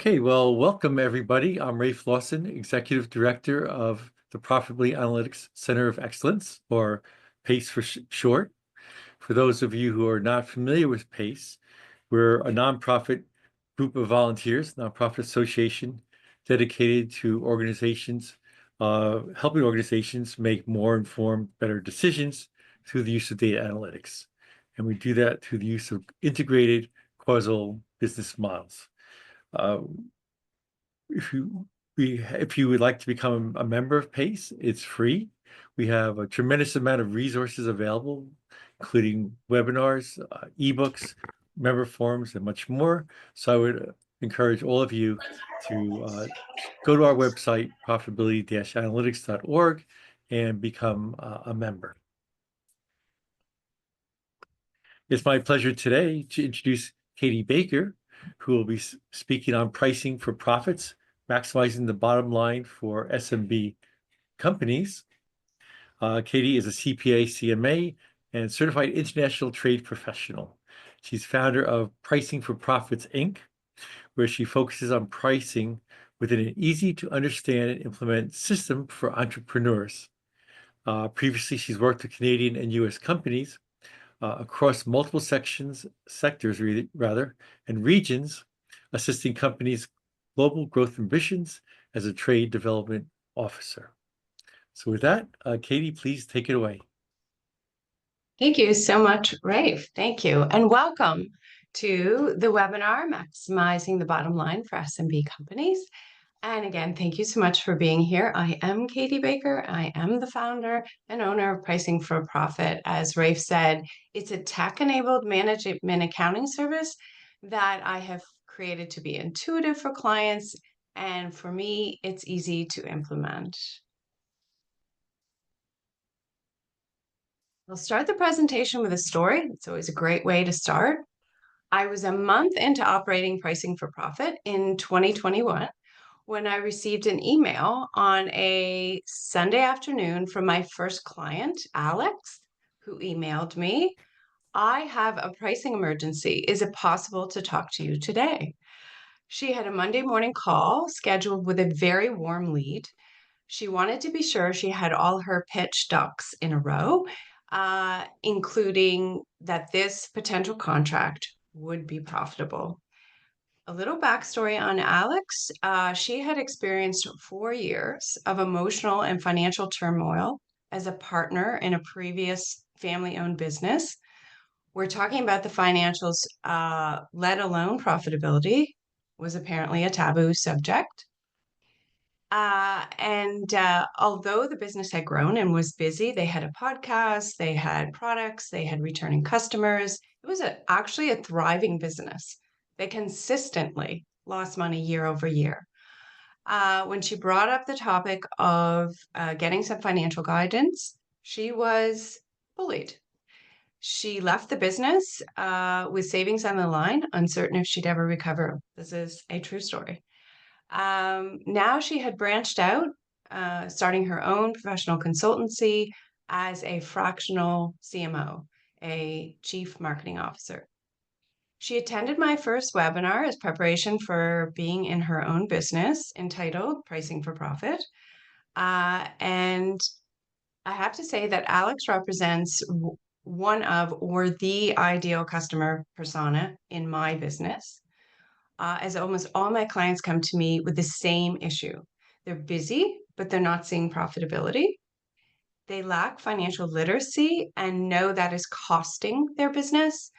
Okay, well, welcome everybody. I'm Rafe Lawson, Executive Director of the Profitability Analytics Center of Excellence, or PACE for short. For those of you who are not familiar with PACE, we're a nonprofit group of volunteers, nonprofit association dedicated to organizations, helping organizations make more informed, better decisions through the use of data analytics. And we do that through the use of integrated causal business models. Uh, if you would like to become a member of PACE, it's free. We have a tremendous amount of resources available, including webinars, ebooks, member forums, and much more. So I would encourage all of you to go to our website, profitability-analytics.org, and become a member. It's my pleasure today to introduce Katy Baker, who will be speaking on pricing for profits, maximizing the bottom line for SMB companies. Katy is a CPA-CMA and certified international trade professional. She's founder of Pricing for Profits, Inc., where she focuses on pricing within an easy to understand and implement system for entrepreneurs. Previously, she's worked with Canadian and US companies across multiple sectors, and regions, assisting companies' global growth ambitions as a trade development officer. So with that, Katy, please take it away. Thank you so much, Rafe. Thank you. And welcome to the webinar, Maximizing the Bottom Line for SMB Companies. And again, thank you so much for being here. I am Katy Baker. I am the founder and owner of Pricing for Profit. As Rafe said, it's a tech-enabled management accounting service that I have created to be intuitive for clients. And for me, it's easy to implement. I'll start the presentation with a story. It's always a great way to start. I was a month into operating Pricing for Profit in 2021 when I received an email on a Sunday afternoon from my first client, Alex, who emailed me, "I have a pricing emergency. Is it possible to talk to you today?" She had a Monday morning call scheduled with a very warm lead. She wanted to be sure she had all her pitch ducks in a row, including that this potential contract would be profitable. A little backstory on Alex. She had experienced 4 years of emotional and financial turmoil as a partner in a previous family-owned business. We're talking about the financials, let alone profitability, was apparently a taboo subject. Although the business had grown and was busy, they had a podcast, they had products, they had returning customers. It was actually a thriving business. They consistently lost money year over year. When she brought up the topic of getting some financial guidance, she was bullied. She left the business with savings on the line, uncertain if she'd ever recover. This is a true story. Now she had branched out, starting her own professional consultancy as a fractional CMO, a chief marketing officer. She attended my first webinar as preparation for being in her own business entitled Pricing for Profit. And I have to say that Alex represents one of or the ideal customer persona in my business. As almost all my clients come to me with the same issue. They're busy, but they're not seeing profitability. They lack financial literacy and know that is costing their business.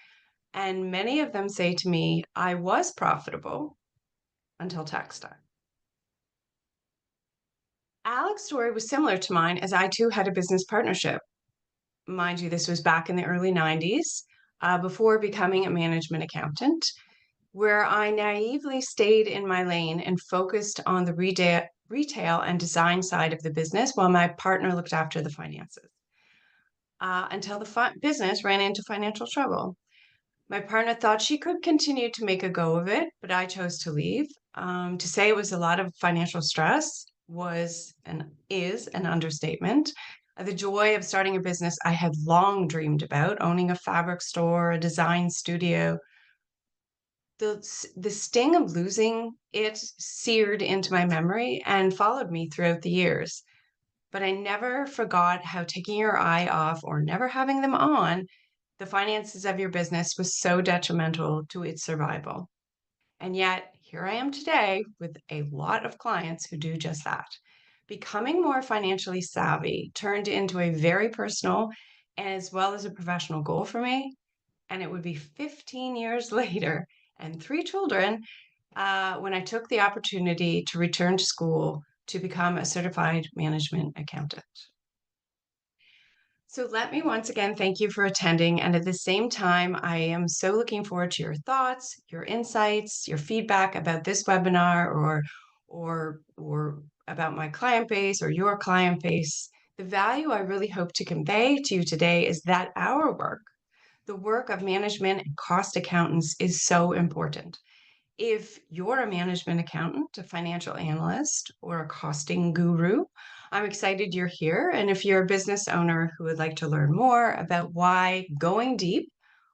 And many of them say to me, "I was profitable until tax time." Alex's story was similar to mine, as I too had a business partnership. Mind you, this was back in the early 90s, before becoming a management accountant, where I naively stayed in my lane and focused on the retail and design side of the business while my partner looked after the finances. Until the business ran into financial trouble. My partner thought she could continue to make a go of it, but I chose to leave. To say it was a lot of financial stress was and is an understatement. The joy of starting a business I had long dreamed about, owning a fabric store, a design studio, the sting of losing it seared into my memory and followed me throughout the years. But I never forgot how taking your eye off or never having them on the finances of your business was so detrimental to its survival. And yet, here I am today with a lot of clients who do just that. Becoming more financially savvy turned into a very personal as well as a professional goal for me. And it would be 15 years later and three children when I took the opportunity to return to school to become a certified management accountant. So let me once again thank you for attending. And at the same time, I am so looking forward to your thoughts, your insights, your feedback about this webinar or about my client base or your client base. The value I really hope to convey to you today is that our work, the work of management and cost accountants, is so important. If you're a management accountant, a financial analyst, or a costing guru, I'm excited you're here. And if you're a business owner who would like to learn more about why going deep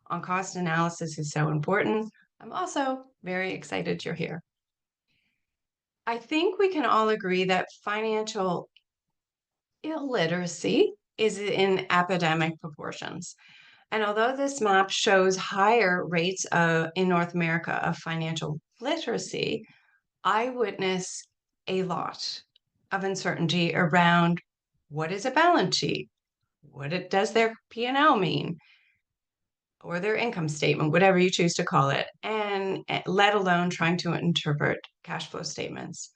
on cost analysis is so important, I'm also very excited you're here. I think we can all agree that financial illiteracy is in epidemic proportions. And although this map shows higher rates in North America of financial literacy, I witness a lot of uncertainty around what is a balance sheet, does their P&L mean, or their income statement, whatever you choose to call it, and let alone trying to interpret cash flow statements.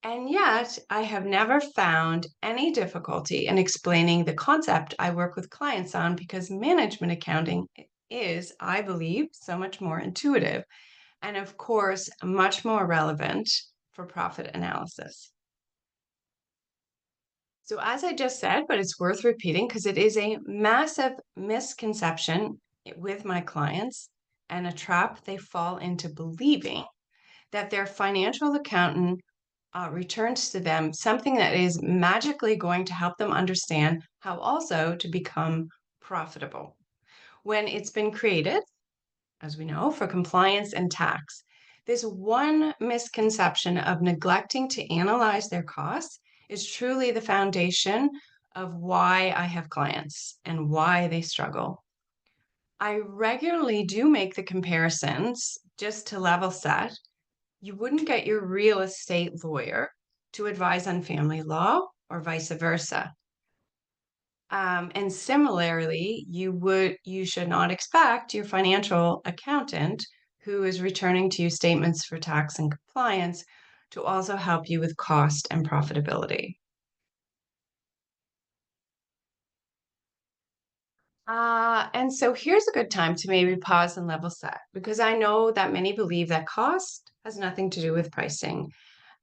And yet, I have never found any difficulty in explaining the concept I work with clients on because management accounting is, I believe, so much more intuitive and, of course, much more relevant for profit analysis. So, as I just said, but it's worth repeating because it is a massive misconception with my clients and a trap they fall into believing that their financial accountant returns to them something that is magically going to help them understand how also to become profitable when it's been created, as we know, for compliance and tax. This one misconception of neglecting to analyze their costs is truly the foundation of why I have clients and why they struggle. I regularly do make the comparisons just to level set. You wouldn't get your real estate lawyer to advise on family law or vice versa. And similarly, you should not expect your financial accountant who is returning to you statements for tax and compliance to also help you with cost and profitability. And so here's a good time to maybe pause and level set because I know that many believe that cost has nothing to do with pricing.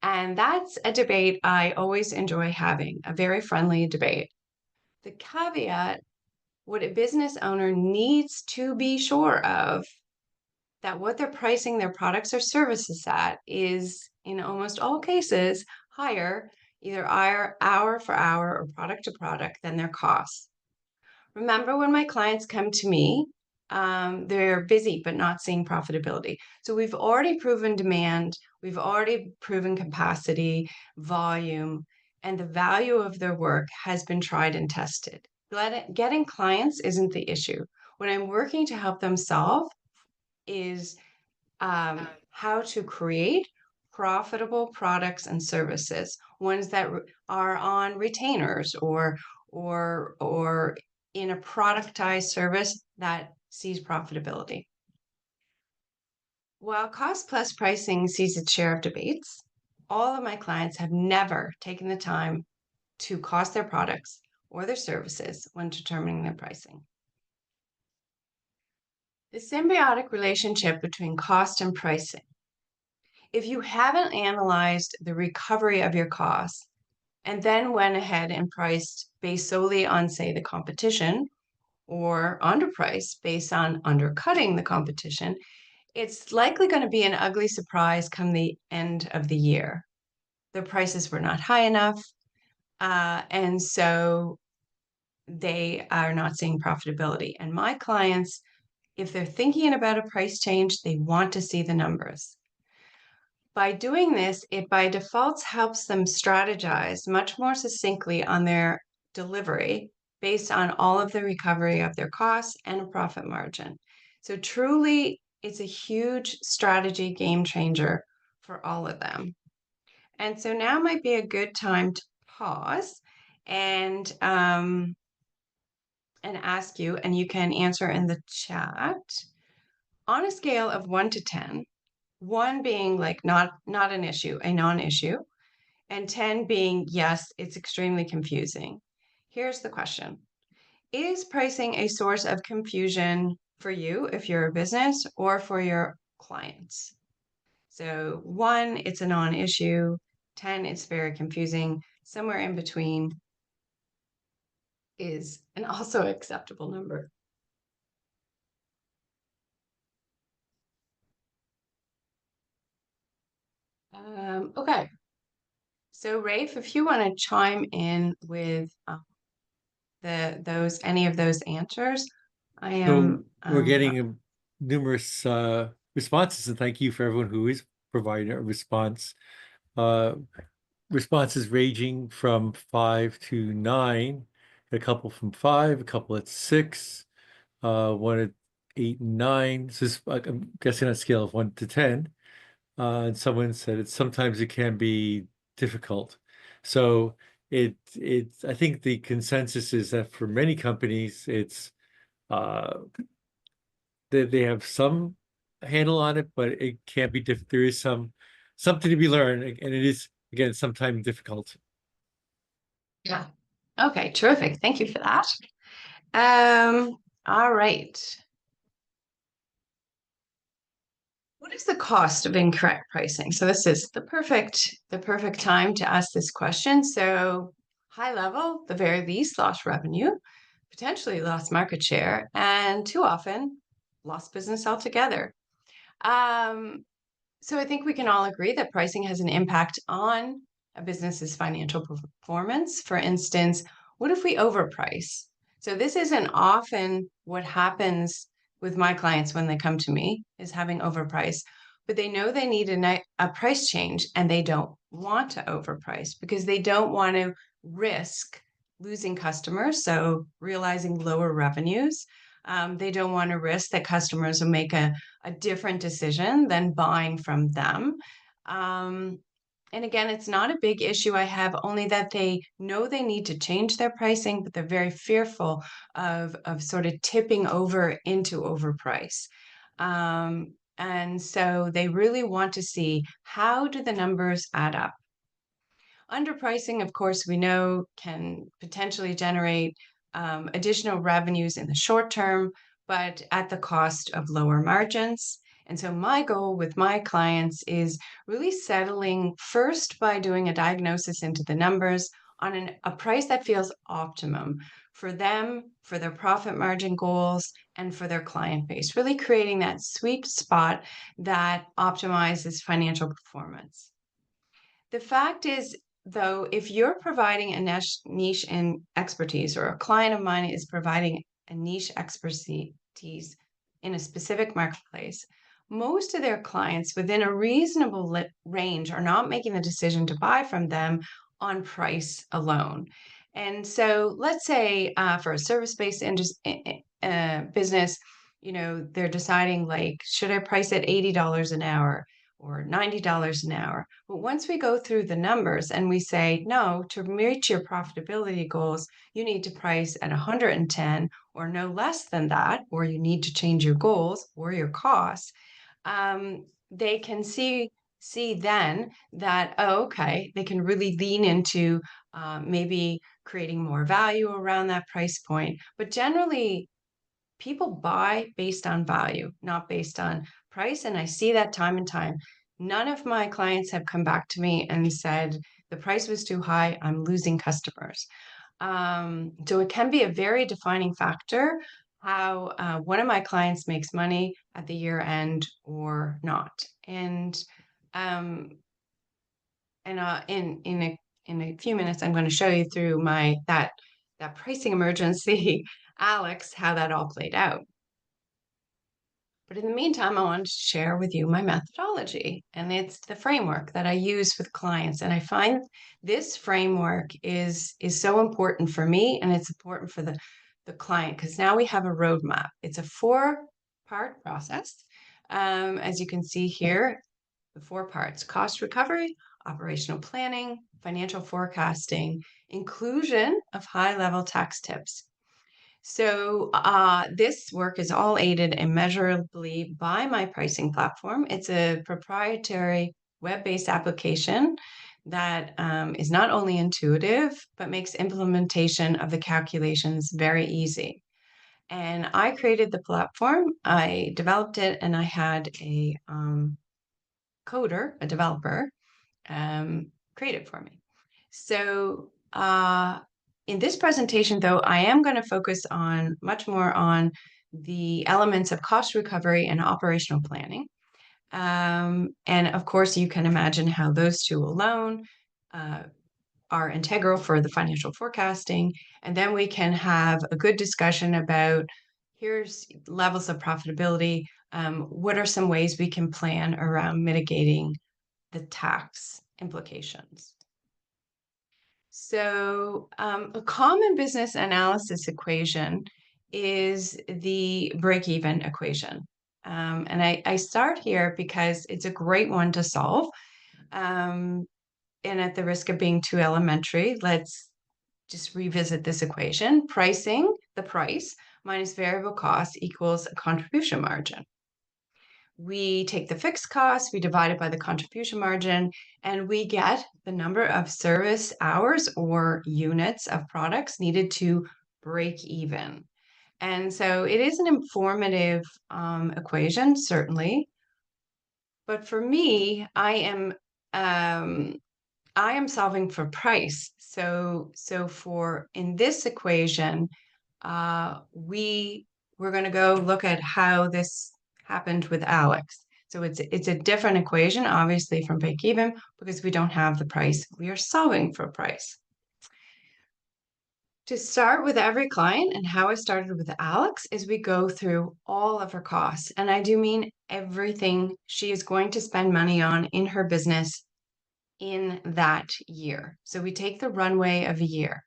And that's a debate I always enjoy having, a very friendly debate. The caveat, what a business owner needs to be sure of that what they're pricing their products or services at is, in almost all cases, higher, either hour for hour or product to product, than their costs. Remember, when my clients come to me, they're busy but not seeing profitability. So we've already proven demand, we've already proven capacity, volume, and the value of their work has been tried and tested. Getting clients isn't the issue. What I'm working to help them solve is how to create profitable products and services, ones that are on retainers or in a productized service that sees profitability. While cost plus pricing sees its share of debates, all of my clients have never taken the time to cost their products or their services when determining their pricing. The symbiotic relationship between cost and pricing. If you haven't analyzed the recovery of your costs and then went ahead and priced based solely on, say, the competition or underpriced based on undercutting the competition, it's likely going to be an ugly surprise come the end of the year. The prices were not high enough, and so they are not seeing profitability. And my clients If they're thinking about a price change, they want to see the numbers. By doing this, it by default helps them strategize much more succinctly on their delivery based on all of the recovery of their costs and a profit margin. So truly, it's a huge strategy game changer for all of them. And so now might be a good time to pause and ask you, and you can answer in the chat. On a scale of 1 to 10, 1 being like not an issue, a non-issue, and 10 being yes, it's extremely confusing. Here's the question. Is pricing a source of confusion for you if you're a business or for your clients? So 1, it's a non-issue. 10, it's very confusing. Somewhere in between is an also acceptable number. Okay. So Rafe, if you want to chime in with any of those answers, I So am we're getting numerous responses, and thank you for everyone who is providing a response. Uh, Responses ranging from 5 to 9, a couple from 5, a couple at 6, one at 8 and 9. This is, I'm guessing, on a scale of 1 to 10. And someone said sometimes it can be difficult. So I think the consensus is that for many companies, it's uh, they have some handle on it, but it can't be there is something to be learned, and it is, again, sometimes difficult. yeah. Okay, terrific. Thank you for that. All right. What is the cost of incorrect pricing? So this is the perfect time to ask this question. So high level, the very least lost revenue, potentially lost market share, and too often lost business altogether. Um, so I think we can all agree that pricing has an impact on a business's financial performance. For instance, what if we overprice? So this isn't often what happens with my clients when they come to me, is having overpriced, but they know they need a price change and they don't want to overprice because they don't want to risk losing customers, so realizing lower revenues. They don't want to risk that customers will make a different decision than buying from them. Um, and again, it's not a big issue I have, only that they know they need to change their pricing, but they're very fearful of sort of tipping over into overprice. And so they really want to see, how do the numbers add up? Underpricing, of course, we know can potentially generate additional revenues in the short term, but at the cost of lower margins. And so my goal with my clients is really settling first by doing a diagnosis into the numbers on a price that feels optimum for them, for their profit margin goals, and for their client base, really creating that sweet spot that optimizes financial performance. The fact is, though, if you're providing a niche in expertise, or a client of mine is providing a niche expertise in a specific marketplace, most of their clients within a reasonable range are not making the decision to buy from them on price alone. And so let's say for a service-based business, they're deciding, like, should I price at $80 an hour or $90 an hour? But once we go through the numbers and we say, no, to reach your profitability goals, you need to price at 110 or no less than that, or you need to change your goals or your costs. They can see then that, oh, okay, they can really lean into maybe creating more value around that price point. But generally, people buy based on value, not based on price. And I see that time and time. None of my clients have come back to me and said, the price was too high, I'm losing customers. So it can be a very defining factor how one of my clients makes money at the year end or not. And um, in a few minutes, I'm going to show you through that pricing emergency, Alex, how that all played out. But in the meantime, I wanted to share with you my methodology, and it's the framework that I use with clients. And I find this framework is so important for me, and it's important for the client because now we have a roadmap. It's a four-part process. As you can see here, the four parts: cost recovery, operational planning, financial forecasting, inclusion of high-level tax tips. So this work is all aided immeasurably by my pricing platform. It's a proprietary web-based application that is not only intuitive, but makes implementation of the calculations very easy. And I created the platform, I developed it, and I had a coder, a developer, create it for me. So in this presentation, though, I am going to focus on much more on the elements of cost recovery and operational planning. And of course, you can imagine how those two alone are integral for the financial forecasting. And then we can have a good discussion about here's levels of profitability. What are some ways we can plan around mitigating the tax implications? So, a common business analysis equation is the break-even equation. And I start here because it's a great one to solve. Um, and at the risk of being too elementary, let's just revisit this equation. Pricing, the price, minus variable cost equals a contribution margin. We take the fixed cost, we divide it by the contribution margin, and we get the number of service hours or units of products needed to break even. And so it is an informative equation, certainly. But for me, I am solving for price. So for in this equation, we're going to go look at how this happened with Alex. So it's a different equation, obviously, from break even because we don't have the price. We are solving for price. To start with every client and how I started with Alex is we go through all of her costs. And I do mean everything she is going to spend money on in her business in that year. So we take the runway of a year.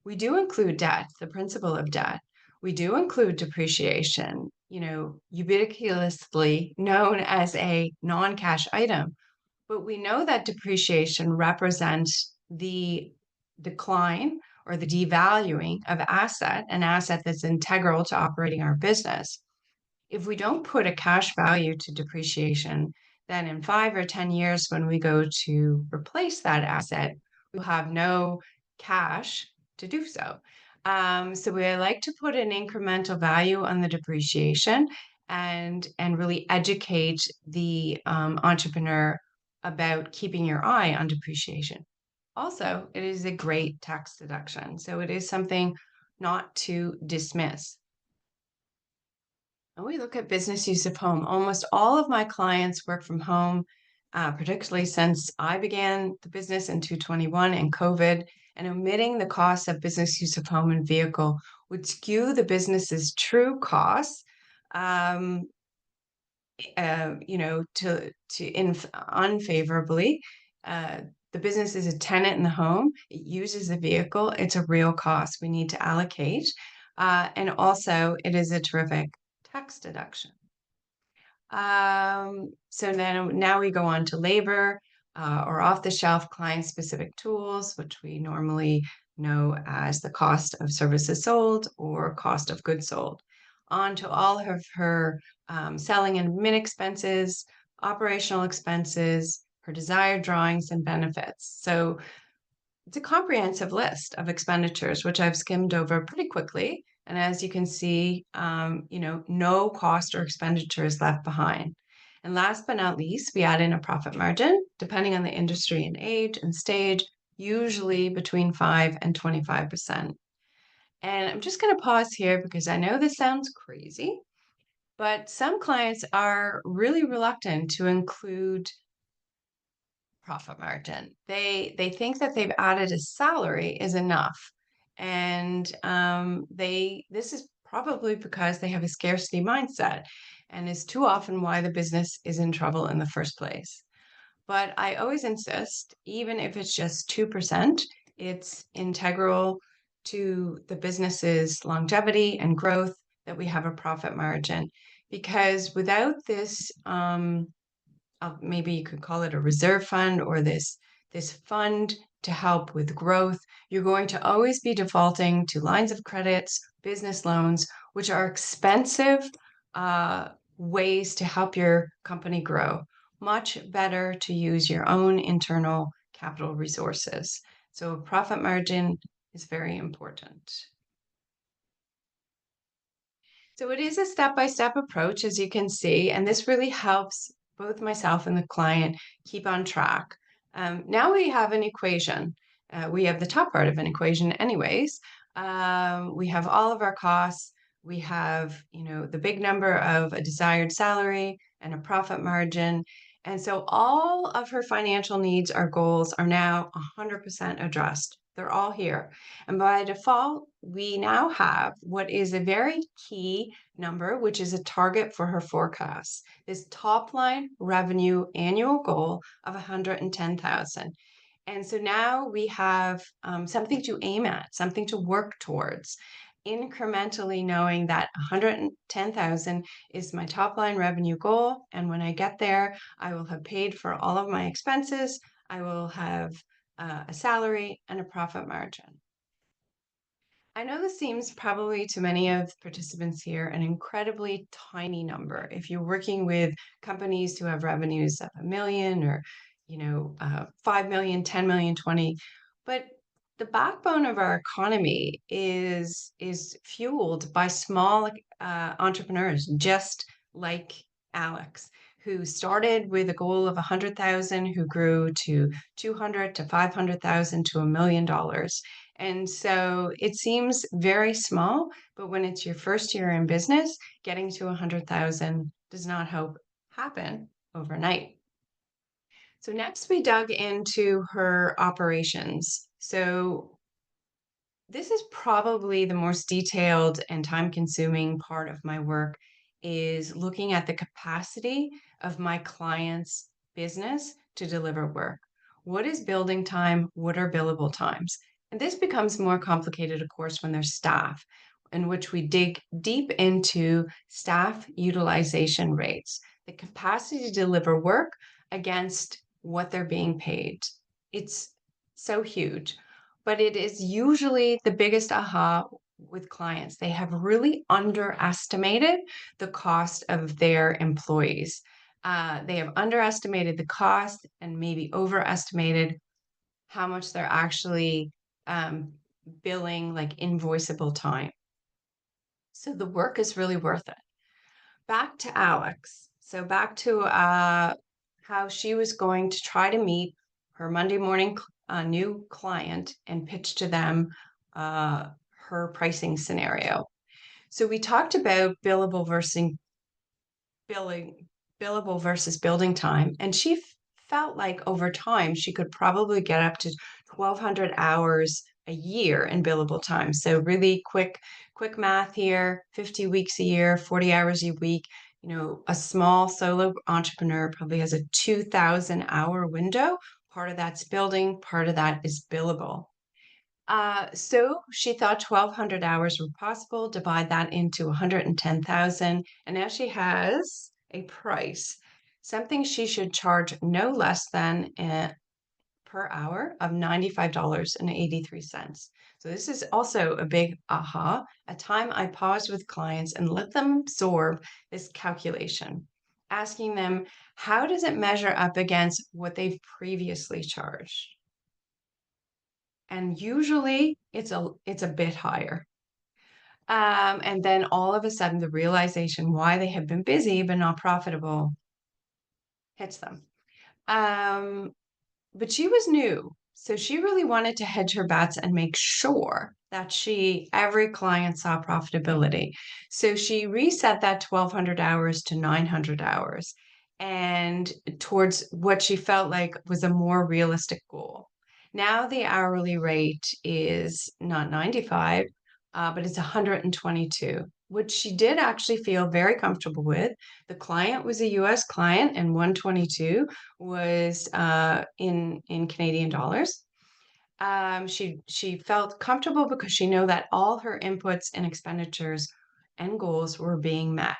We do include debt, the principal of debt. We do include depreciation, ubiquitously known as a non-cash item. But we know that depreciation represents the decline or the devaluing of an asset that's integral to operating our business. If we don't put a cash value to depreciation, then in 5 or 10 years, when we go to replace that asset, we'll have no cash to do so. So we like to put an incremental value on the depreciation and really educate the entrepreneur about keeping your eye on depreciation. Also, it is a great tax deduction, so it is something not to dismiss. When we look at business use of home, almost all of my clients work from home, particularly since I began the business in 2021 and COVID, and omitting the cost of business use of home and vehicle would skew the business's true costs, unfavorably. The business is a tenant in the home. It uses the vehicle. It's a real cost we need to allocate. And also, it is a terrific tax deduction. So then now we go on to labor or off-the-shelf client-specific tools, which we normally know as the cost of services sold or cost of goods sold. On to all of her selling and admin expenses, operational expenses, her desired drawings and benefits. So it's a comprehensive list of expenditures, which I've skimmed over pretty quickly. And as you can see, no cost or expenditure is left behind. And last but not least, we add in a profit margin, depending on the industry and age and stage, usually between 5 and 25%. And I'm just going to pause here because I know this sounds crazy, but some clients are really reluctant to include profit margin. They think that they've added a salary is enough. And this is probably because they have a scarcity mindset and is too often why the business is in trouble in the first place. But I always insist, even if it's just 2%, it's integral to the business's longevity and growth that we have a profit margin. Because without this, maybe you could call it a reserve fund or this fund to help with growth, you're going to always be defaulting to lines of credits, business loans, which are expensive ways to help your company grow. Much better to use your own internal capital resources. So a profit margin is very important. So it is a step-by-step approach, as you can see, and this really helps both myself and the client keep on track. Now we have an equation. We have the top part of an equation anyways. We have all of our costs. We have, the big number of a desired salary and a profit margin. And so all of her financial needs or goals are now 100% addressed. They're all here. And by default, we now have what is a very key number, which is a target for her forecast. This top line revenue annual goal of 110,000. And so now we have something to aim at, something to work towards, incrementally knowing that 110,000 is my top line revenue goal. And when I get there, I will have paid for all of my expenses. I will have a salary and a profit margin. I know this seems probably to many of the participants here an incredibly tiny number. If you're working with companies who have revenues of 1 million or, 5 million, 10 million, 20, but the backbone of our economy is fueled by small entrepreneurs, just like Alex, who started with a goal of 100,000, who grew to 200 to 500,000 to $1 million. And so it seems very small, but when it's your first year in business, getting to 100,000 does not happen overnight. So next we dug into her operations. So this is probably the most detailed and time-consuming part of my work, is looking at the capacity of my client's business to deliver work. What is building time? What are billable times? And this becomes more complicated, of course, when there's staff, in which we dig deep into staff utilization rates, the capacity to deliver work against what they're being paid. It's so huge, but it is usually the biggest aha with clients. They have really underestimated the cost of their employees. They have underestimated the cost and maybe overestimated how much they're actually billing, like invoiceable time. So the work is really worth it. Back to Alex. So back to how she was going to try to meet her Monday morning new client and pitch to them her pricing scenario. So we talked about billing, billable versus building time, and she felt like over time she could probably get up to 1,200 hours a year in billable time. So really quick math here: 50 weeks a year, 40 hours a week. A small solo entrepreneur probably has a 2,000-hour window. Part of that's building, part of that is billable. So she thought 1,200 hours were possible. Divide that into 110,000, and now she has a price, something she should charge no less than per hour of $95.83. So this is also a big aha, a time I paused with clients and let them absorb this calculation, asking them, how does it measure up against what they've previously charged? And usually it's a bit higher. And then all of a sudden, the realization why they have been busy but not profitable hits them. But she was new, so she really wanted to hedge her bets and make sure that every client saw profitability. So she reset that 1,200 hours to 900 hours, and towards what she felt like was a more realistic goal. Now the hourly rate is not 95, but it's 122. which she did actually feel very comfortable with. The client was a US client, and 122 was in Canadian dollars. She felt comfortable because she knew that all her inputs and expenditures and goals were being met.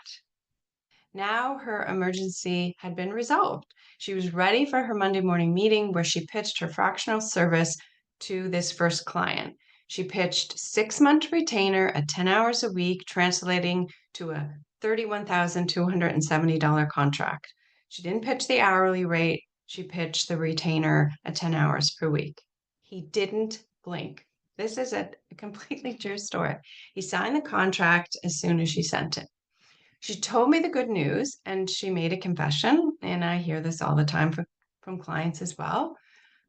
Now her emergency had been resolved. She was ready for her Monday morning meeting where she pitched her fractional service to this first client. She pitched 6-month retainer at 10 hours a week, translating to a $31,270 contract. She didn't pitch the hourly rate, she pitched the retainer at 10 hours per week. He didn't blink. This is a completely true story. He signed the contract as soon as she sent it. She told me the good news and she made a confession, and I hear this all the time from clients as well.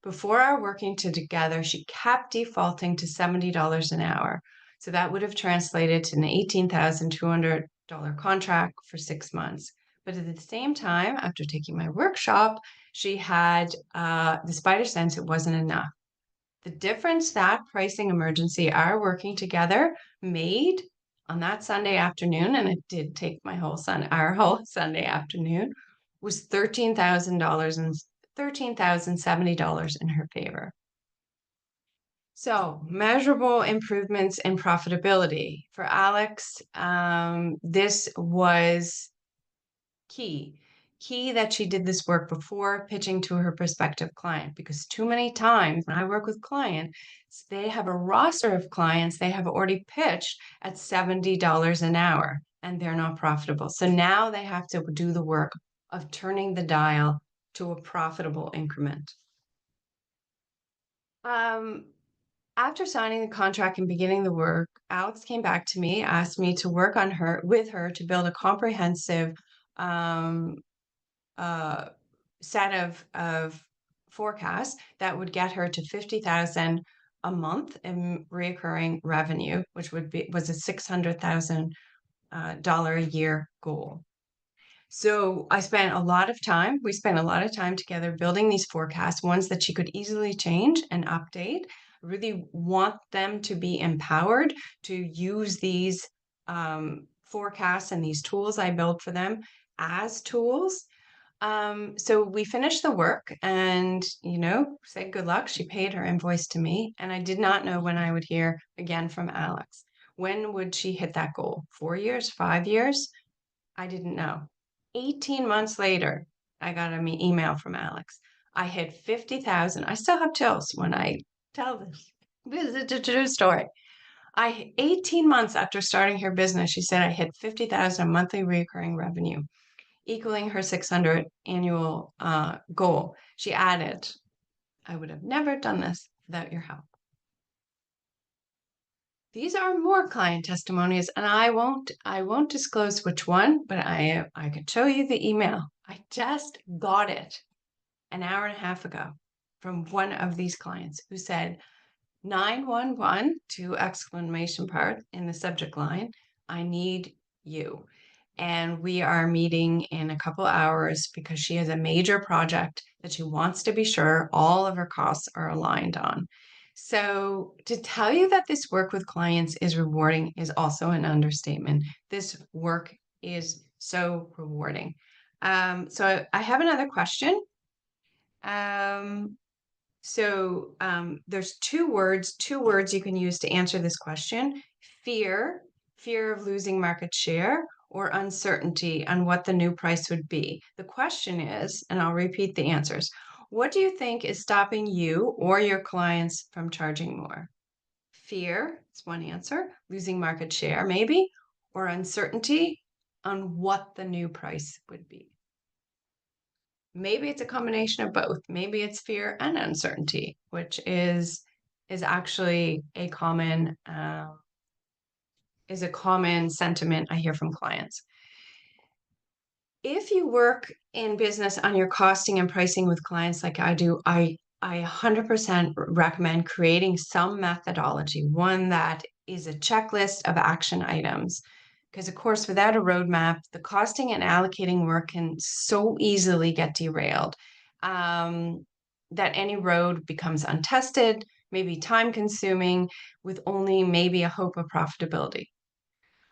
Before our working together, she kept defaulting to $70 an hour. So that would have translated to an $18,200 contract for 6 months. But at the same time, after taking my workshop, she had the spider sense it wasn't enough. The difference that pricing emergency, our working together, made on that Sunday afternoon, and it did take our whole Sunday afternoon, was $13,000 and $13,070 in her favor. So measurable improvements in profitability. For Alex, this was key that she did this work before pitching to her prospective client, because too many times when I work with clients, they have a roster of clients they have already pitched at $70 an hour and they're not profitable. So now they have to do the work of turning the dial to a profitable increment. After signing the contract and beginning the work, Alex came back to me, asked me to work with her to build a comprehensive um, set of forecasts that would get her to 50,000 a month in recurring revenue, which was a $600,000 a year goal. So we spent a lot of time together building these forecasts, ones that she could easily change and update. I really want them to be empowered to use these forecasts and these tools I built for them as tools. So we finished the work and, said good luck. She paid her invoice to me, and I did not know when I would hear again from Alex. When would she hit that goal? 4 years, 5 years? I didn't know. 18 months later, I got an email from Alex. I hit 50,000. I still have chills when I tell this. This is a true story. 18 months after starting her business, she said I hit 50,000 monthly recurring revenue, equaling her 600 annual goal. She added, I would have never done this without your help. These are more client testimonies, and I won't disclose which one, but I could show you the email. I just got it an hour and a half ago from one of these clients who said 911 2 exclamation part in the subject line. I need you. And we are meeting in a couple hours because she has a major project that she wants to be sure all of her costs are aligned on. So to tell you that this work with clients is rewarding is also an understatement. This work is so rewarding. So I have another question. There's two words you can use to answer this question. Fear of losing market share, or uncertainty on what the new price would be. The question is, and I'll repeat the answers. What do you think is stopping you or your clients from charging more? Fear is one answer, losing market share maybe, or uncertainty on what the new price would be. Maybe it's a combination of both. Maybe it's fear and uncertainty, which is actually a common sentiment I hear from clients. If you work in business on your costing and pricing with clients like I do, I 100% recommend creating some methodology, one that is a checklist of action items. Because, of course, without a roadmap, the costing and allocating work can so easily get derailed that any road becomes untested, maybe time consuming, with only maybe a hope of profitability.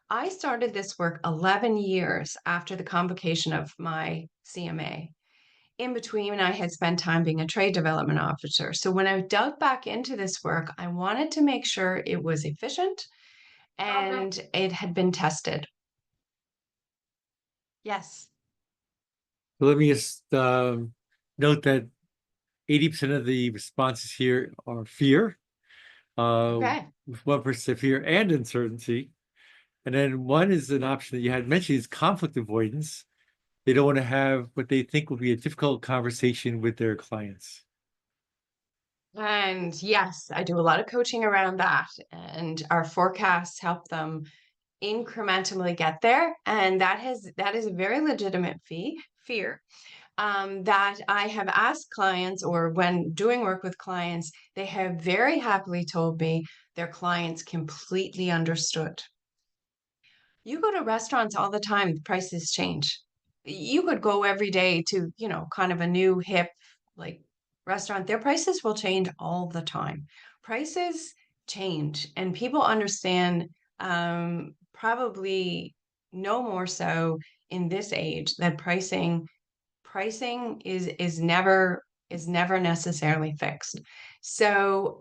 I started this work 11 years after the convocation of my CMA. In between, I had spent time being a trade development officer. So when I dug back into this work, I wanted to make sure it was efficient and it had been tested. Yes. So let me just note that 80% of the responses here are fear, Okay. with 1% fear and uncertainty. And then one is an option that you had mentioned is conflict avoidance. They don't want to have what they think will be a difficult conversation with their clients. And yes, I do a lot of coaching around that. And our forecasts help them incrementally get there. And that is a very legitimate fear. That I have asked clients, or when doing work with clients, they have very happily told me their clients completely understood. You go to restaurants all the time, prices change. You could go every day to, kind of a new hip like restaurant. Their prices will change all the time. Prices change, and people understand, probably no more so in this age, that pricing is never necessarily fixed. So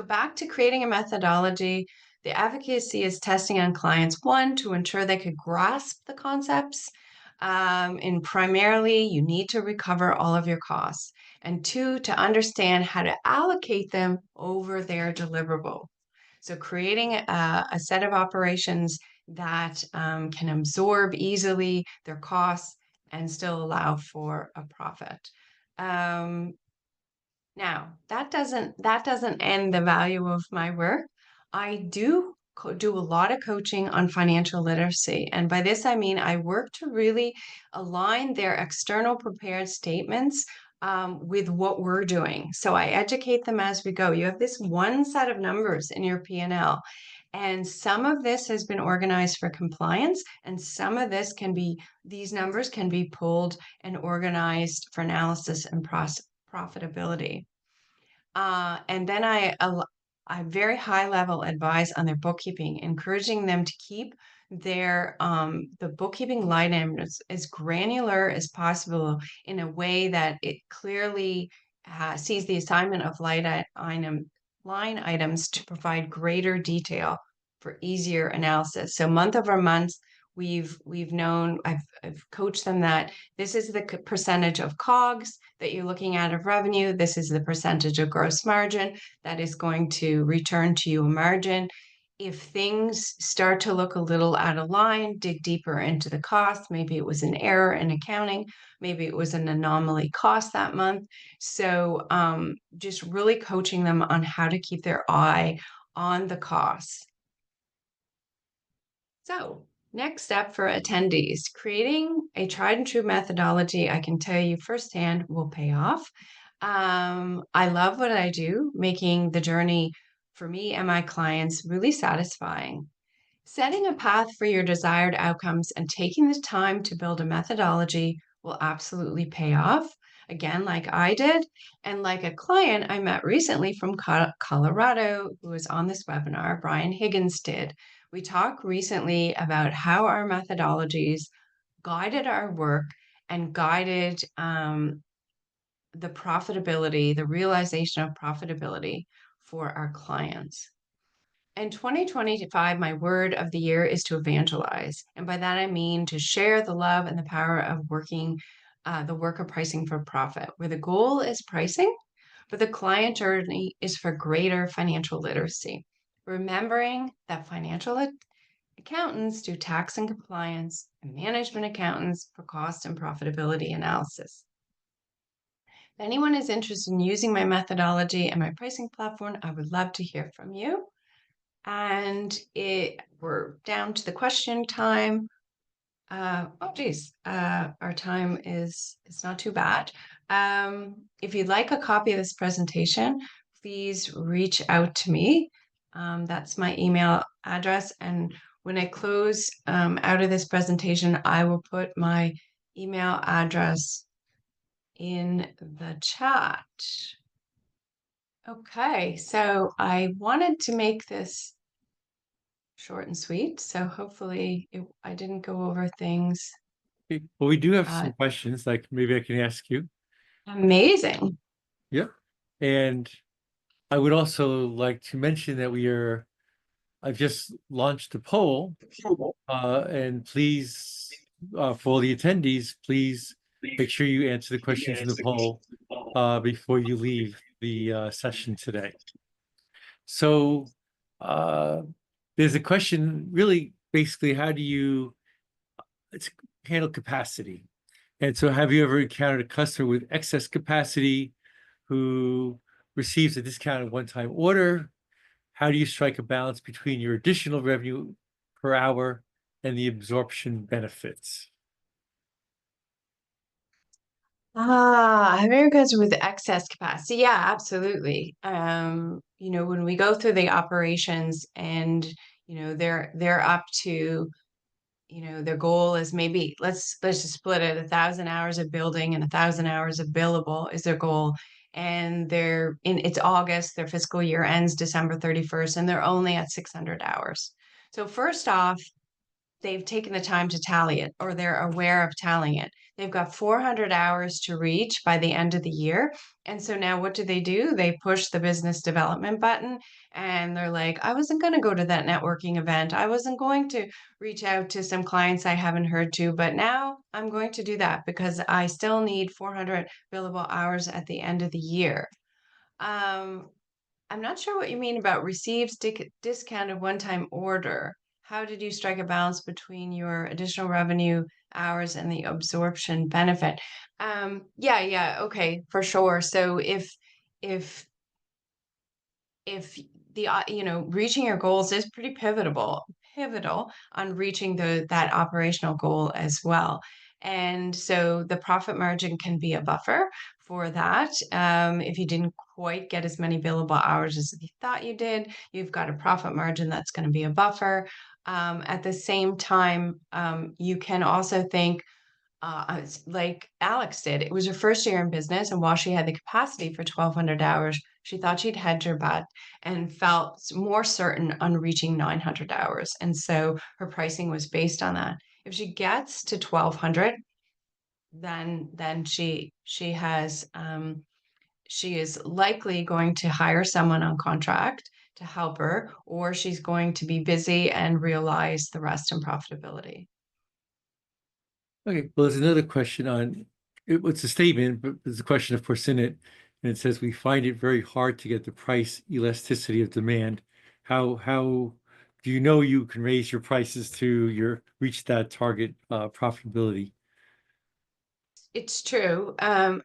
back to creating a methodology, the advocacy is testing on clients, one, to ensure they could grasp the concepts. And primarily, you need to recover all of your costs. And two, to understand how to allocate them over their deliverable. So creating a set of operations that can absorb easily their costs and still allow for a profit. Um, Now, that doesn't end the value of my work. I do a lot of coaching on financial literacy, and by this I mean I work to really align their external prepared statements with what we're doing. So I educate them as we go. You have this one set of numbers in your P&L, and some of this has been organized for compliance, and some of these numbers can be pulled and organized for analysis and profitability. And then I very high level advise on their bookkeeping, encouraging them to keep the bookkeeping line items as granular as possible in a way that it clearly sees the assignment of line items to provide greater detail for easier analysis. So month over month, we've known I've coached them that this is the percentage of COGS that you're looking at of revenue. This is the percentage of gross margin that is going to return to you a margin. If things start to look a little out of line, dig deeper into the cost. Maybe it was an error in accounting. Maybe it was an anomaly cost that month. So just really coaching them on how to keep their eye on the costs. So, next step for attendees, creating a tried and true methodology, I can tell you firsthand, will pay off. I love what I do, making the journey for me and my clients really satisfying. Setting a path for your desired outcomes and taking the time to build a methodology will absolutely pay off. Again, like I did, and like a client I met recently from Colorado who was on this webinar, Brian Higgins did. We talked recently about how our methodologies guided our work and guided the realization of profitability for our clients. In 2025, my word of the year is to evangelize. And by that, I mean to share the love and the power of the work of pricing for profit, where the goal is pricing, but the client journey is for greater financial literacy. Remembering that accountants do tax and compliance, and management accountants for cost and profitability analysis. If anyone is interested in using my methodology and my pricing platform, I would love to hear from you. And we're down to the question time. Oh geez, our time is it's not too bad. If you'd like a copy of this presentation, please reach out to me. That's my email address. And when I close out of this presentation, I will put my email address in the chat. Okay, so I wanted to make this Short and sweet. So hopefully I didn't go over things. Okay. Well, we do have Uh, some questions, like maybe I can ask you. Amazing. Yep. And I would also like to mention that I've just launched a poll, and please, for all the attendees, please make sure you answer the questions in the poll before you leave the session today. So uh, there's a question, really, basically, how do you handle capacity? And so have you ever encountered a customer with excess capacity who receives a discounted one-time order? How do you strike a balance between your additional revenue per hour and the absorption benefits? Americans with excess capacity. Yeah, absolutely. When we go through the operations and, they're up to, their goal is maybe let's just split it 1,000 hours of building and 1,000 hours of billable is their goal. And it's August, their fiscal year ends December 31st, and they're only at 600 hours. So first off, they've taken the time to tally it or they're aware of tallying it. They've got 400 hours to reach by the end of the year. And so now what do? They push the business development button and they're like, I wasn't going to go to that networking event. I wasn't going to reach out to some clients I haven't heard to, but now I'm going to do that because I still need 400 billable hours at the end of the year. Um, I'm not sure what you mean about receives discounted one-time order. How did you strike a balance between your additional revenue hours and the absorption benefit? Yeah, okay, for sure. So if if reaching your goals is pretty pivotal on reaching that operational goal as well. And so the profit margin can be a buffer for that. If you didn't quite get as many billable hours as you thought you did, you've got a profit margin that's going to be a buffer. At the same time, you can also think it's like Alex did. It was her first year in business, and while she had the capacity for 1,200 hours, she thought she'd hedged her bet and felt more certain on reaching 900 hours. And so her pricing was based on that. If she gets to 1,200, then she is likely going to hire someone on contract to help her, or she's going to be busy and realize the rest in profitability. Okay, well, there's another question it's a statement, but there's a question, of course, in it. And it says, we find it very hard to get the price elasticity of demand. How do you know you can raise your prices to reach that target profitability? It's true. And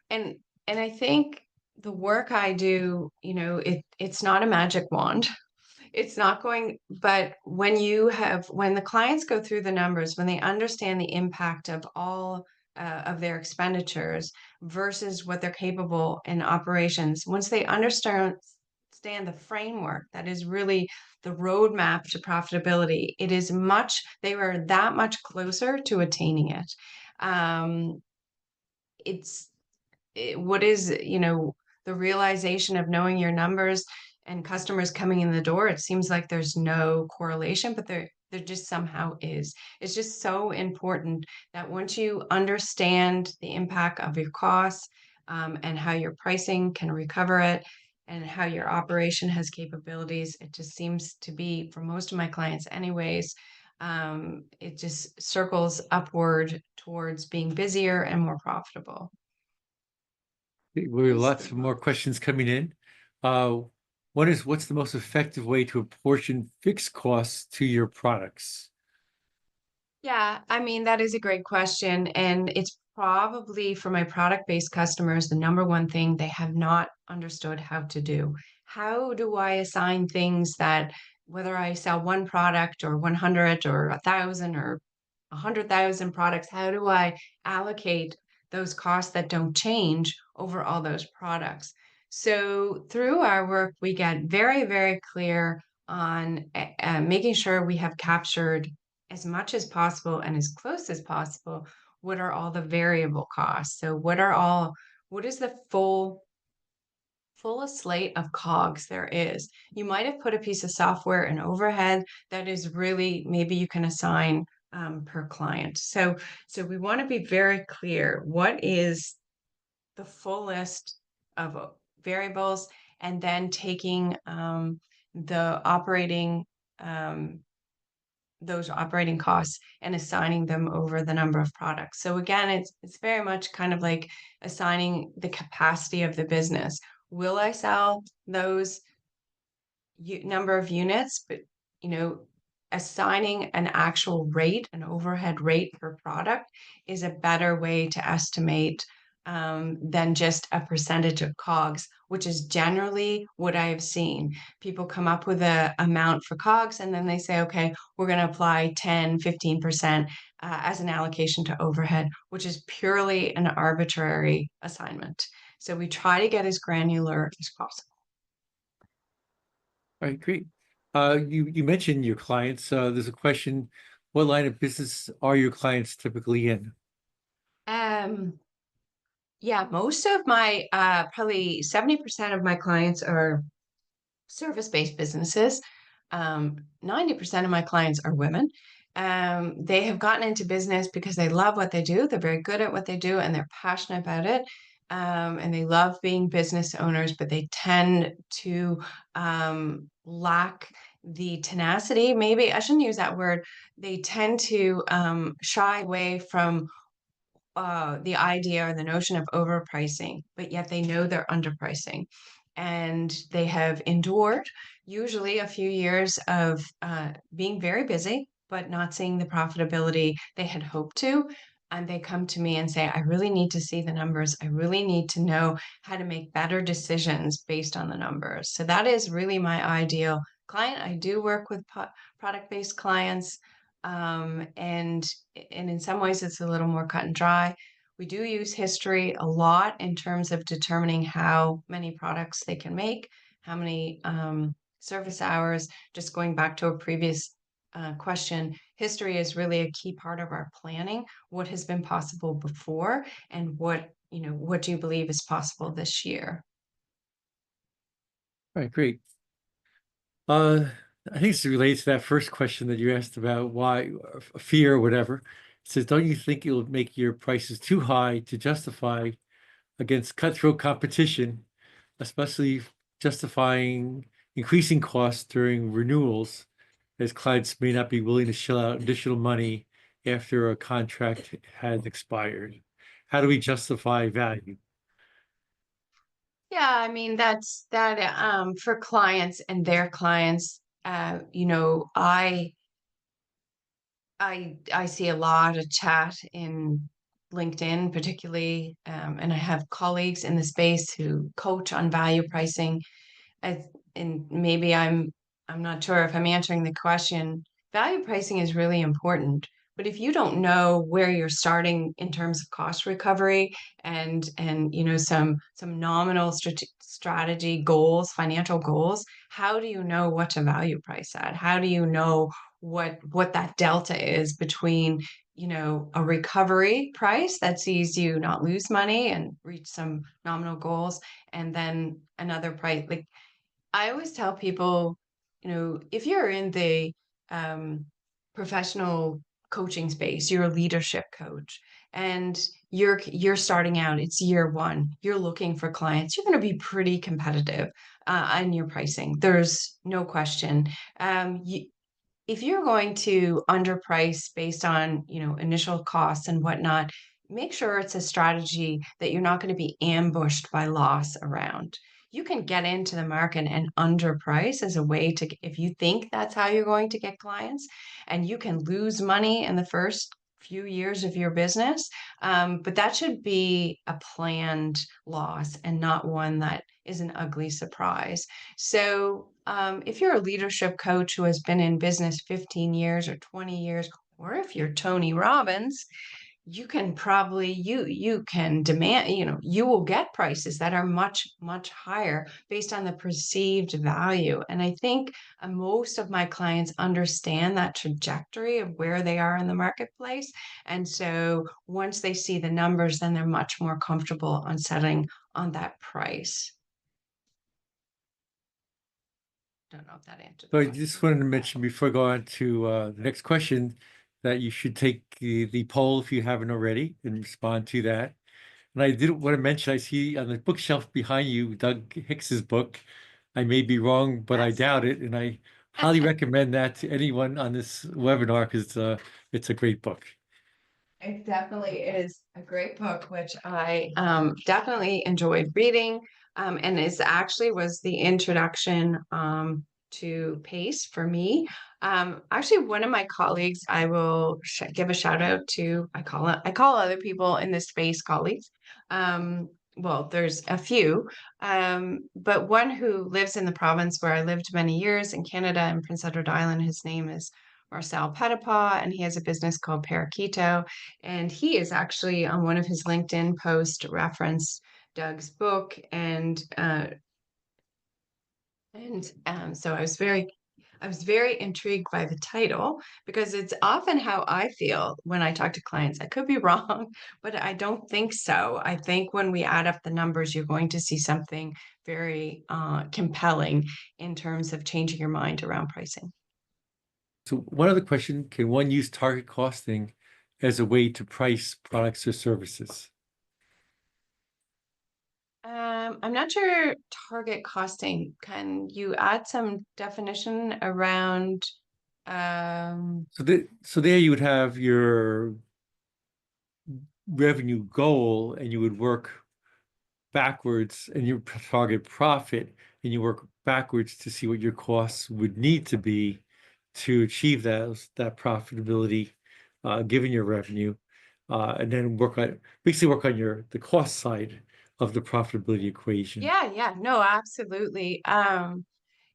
I think the work I do, it's not a magic wand. It's not going, but when the clients go through the numbers, when they understand the impact of all of their expenditures versus what they're capable in operations, once they understand the framework that is really the roadmap to profitability, they were that much closer to attaining it. Um, it's what is the realization of knowing your numbers and customers coming in the door. It seems like there's no correlation, but there just somehow is. It's just so important that once you understand the impact of your costs, and how your pricing can recover it and how your operation has capabilities, it just seems to be, for most of my clients anyways, it just circles upward towards being busier and more profitable. We have lots of more questions coming in. Uh, One is, what's the most effective way to apportion fixed costs to your products? Yeah, I mean, that is a great question. And it's probably for my product-based customers, the number one thing they have not understood how to do. How do I assign things that whether I sell one product or 100 or 1,000 or 100,000 products, how do I allocate those costs that don't change over all those products? So through our work, we get very, very clear on making sure we have captured as much as possible and as close as possible what are all the variable costs. So what is the full fullest slate of cogs there is. You might have put a piece of software and overhead that is really maybe you can assign per client. So we want to be very clear. What is the full list of variables, and then taking the operating um, those operating costs and assigning them over the number of products. So again, it's very much kind of like assigning the capacity of the business. Will I sell those number of units? But you know, assigning an actual rate, an overhead rate per product, is a better way to estimate than just a percentage of COGS, which is generally what I have seen. People come up with a amount for COGS and then they say, okay, we're going to apply 10, 15% as an allocation to overhead, which is purely an arbitrary assignment. So we try to get as granular as possible. All right, great. You mentioned your clients. There's a question, what line of business are your clients typically in? Um, yeah, most of my probably 70% of my clients are service-based businesses. 90% of my clients are women. They have gotten into business because they love what they do. They're very good at what they do and they're passionate about it. And they love being business owners, but they tend to lack the tenacity. Maybe I shouldn't use that word. They tend to shy away from the idea or the notion of overpricing, but yet they know they're underpricing. And they have endured usually a few years of being very busy, but not seeing the profitability they had hoped to. And they come to me and say, I really need to see the numbers. I really need to know how to make better decisions based on the numbers. So that is really my ideal client. I do work with product-based clients. And in some ways it's a little more cut and dry. We do use history a lot in terms of determining how many products they can make, how many service hours. Just going back to a previous question, history is really a key part of our planning. What has been possible before, and what do you believe is possible this year? All right, great. Uh, I think this relates to that first question that you asked about why fear or whatever. It says, don't you think it will make your prices too high to justify against cutthroat competition, especially justifying increasing costs during renewals, as clients may not be willing to shell out additional money after a contract has expired? How do we justify value? Yeah, I mean that's that for clients and their clients, I see a lot of chat in LinkedIn, particularly, and I have colleagues in the space who coach on value pricing. I, and maybe I'm not sure if I'm answering the question. Value pricing is really important, but if you don't know where you're starting in terms of cost recovery and some nominal strategy goals, financial goals, how do you know what to value price at? How do you know what that delta is between a recovery price that sees you not lose money and reach some nominal goals, and then another price? Like, I always tell people, if you're in the um, professional coaching space, you're a leadership coach, and you're starting out. It's year one. You're looking for clients. You're going to be pretty competitive on your pricing. There's no question. If you're going to underprice based on, initial costs and whatnot, make sure it's a strategy that you're not going to be ambushed by loss around. You can get into the market and underprice as a way to, if you think that's how you're going to get clients, and you can lose money in the first few years of your business. But that should be a planned loss and not one that is an ugly surprise. So, if you're a leadership coach who has been in business 15 years or 20 years, or if you're Tony Robbins, you can probably you can demand, you will get prices that are much, much higher based on the perceived value. And I think most of my clients understand that trajectory of where they are in the marketplace. And so once they see the numbers, then they're much more comfortable on setting on that price. Don't know if that answered the So I just question. wanted to mention before I go on to the next question that you should take the poll if you haven't already and respond to that. And I did want to mention, I see on the bookshelf behind you, Doug Hicks's book. I may be wrong, but I Yes. doubt it. And I highly recommend that to anyone on this webinar because it's a great book. It definitely is a great book, which I definitely enjoyed reading, and is actually was the introduction to PACE for me. Actually, one of my colleagues, I will give a shout out to. I call other people in this space colleagues. Well, there's a few, but one who lives in the province where I lived many years in Canada in Prince Edward Island. His name is Marcel Petitpas, and he has a business called Parakeeto. And he is actually on one of his LinkedIn posts referenced Doug's book, so I was very intrigued by the title because it's often how I feel when I talk to clients. I could be wrong, but I don't think so. I think when we add up the numbers, you're going to see something very compelling in terms of changing your mind around pricing. So one other question, can one use target costing as a way to price products or services? I'm not sure target costing. Can you add some definition around So there you would have your revenue goal and you would work backwards and you target profit and you work backwards to see what your costs would need to be to achieve that profitability given your revenue and then basically work on the cost side of the profitability equation. yeah, no, absolutely.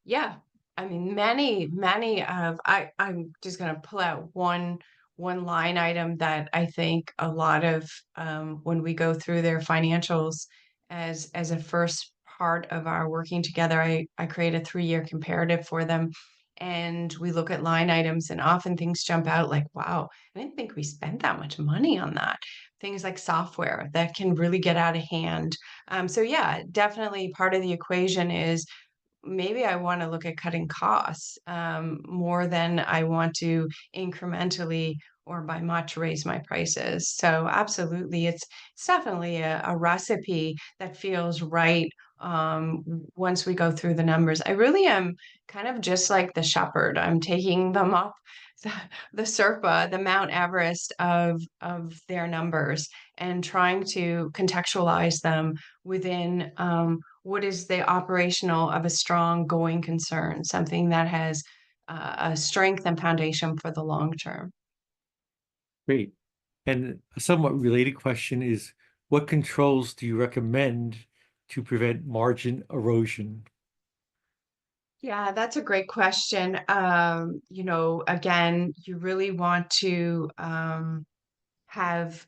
Yeah, I mean, many of I'm just gonna pull out one line item that I think a lot of when we go through their financials as a first part of our working together, I create a 3-year comparative for them, and we look at line items, and often things jump out like, wow, I didn't think we spent that much money on that. Things like software that can really get out of hand. So yeah, definitely part of the equation is maybe I want to look at cutting costs more than I want to incrementally or by much raise my prices. So absolutely, it's definitely a recipe that feels right once we go through the numbers. I really am kind of just like the shepherd. I'm taking them up the, the Serpa, the Mount Everest of their numbers, and trying to contextualize them within what is the operational of a strong going concern, something that has a strength and foundation for the long term. Great. And a somewhat related question is, what controls do you recommend to prevent margin erosion? Yeah, that's a great question. Again, you really want to have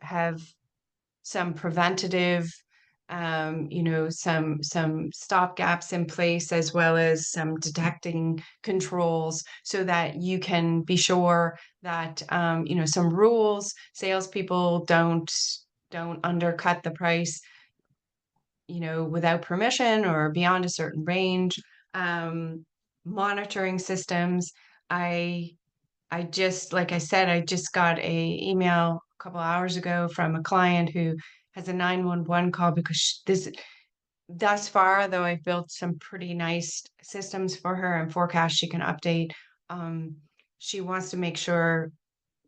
some preventative, some stop gaps in place as well as some detecting controls so that you can be sure that some rules, salespeople don't undercut the price, without permission or beyond a certain range. Um, Monitoring systems. I I just, like I said, I just got a email a couple hours ago from a client who has a 911 call because thus far, though I've built some pretty nice systems for her and forecasts she can update, um, she wants to make sure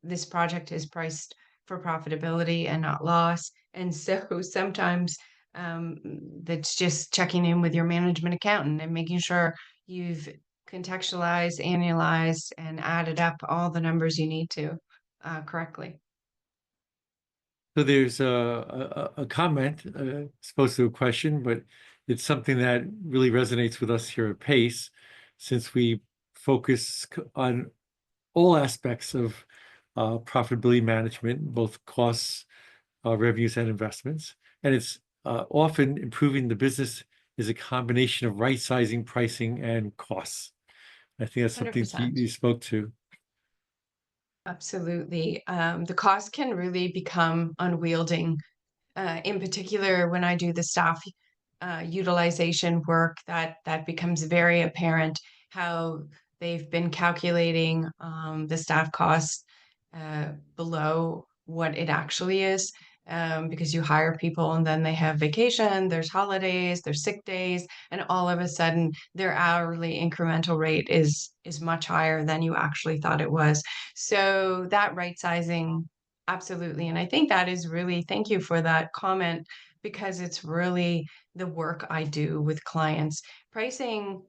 this project is priced for profitability and not loss. And so sometimes that's just checking in with your management accountant and making sure you've contextualized, annualized, and added up all the numbers you need to correctly. So there's a comment, supposed to a question, but it's something that really resonates with us here at PACE, since we focus on all aspects of profitability management, both costs, revenues, and investments. And it's often improving the business is a combination of right-sizing, pricing, and costs. I think that's something you, 100%. you spoke to. Absolutely. The cost can really become unwielding, in particular when I do the staff utilization work that becomes very apparent. how they've been calculating the staff costs below what it actually is. Because you hire people and then they have vacation, there's holidays, there's sick days, and all of a sudden their hourly incremental rate is much higher than you actually thought it was. So that right sizing, absolutely. And I think that is really, thank you for that comment, because it's really the work I do with clients. Pricing,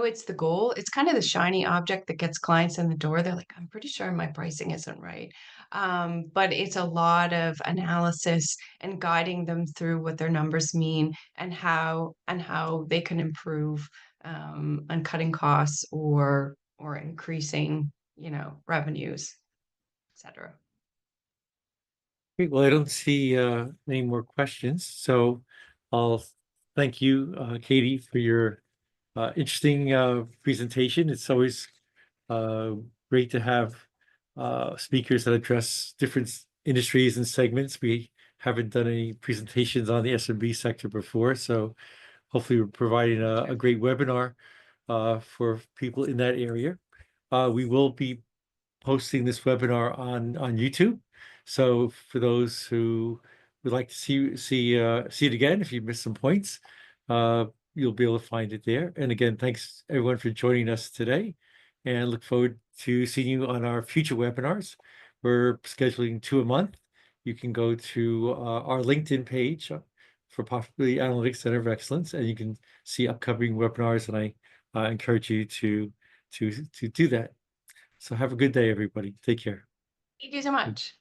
it's the goal. It's kind of the shiny object that gets clients in the door. They're like, I'm pretty sure my pricing isn't right. But it's a lot of analysis and guiding them through what their numbers mean and how they can improve on cutting costs or increasing, revenues, etc. Great. Well, I don't see any more questions, so I'll thank you, Katie, for your interesting presentation. It's always uh, great to have speakers that address different industries and segments. We haven't done any presentations on the SMB sector before, so hopefully we're providing a great webinar for people in that area. We will be posting this webinar on YouTube. So for those who would like to see it again, if you missed some points, uh, you'll be able to find it there. And again, thanks everyone for joining us today, and look forward to seeing you on our future webinars. We're scheduling 2 a month. You can go to our LinkedIn page for Profitability Analytics Center of Excellence, and you can see upcoming webinars. And I encourage you to do that. So have a good day, everybody. Take care. Thank you so much.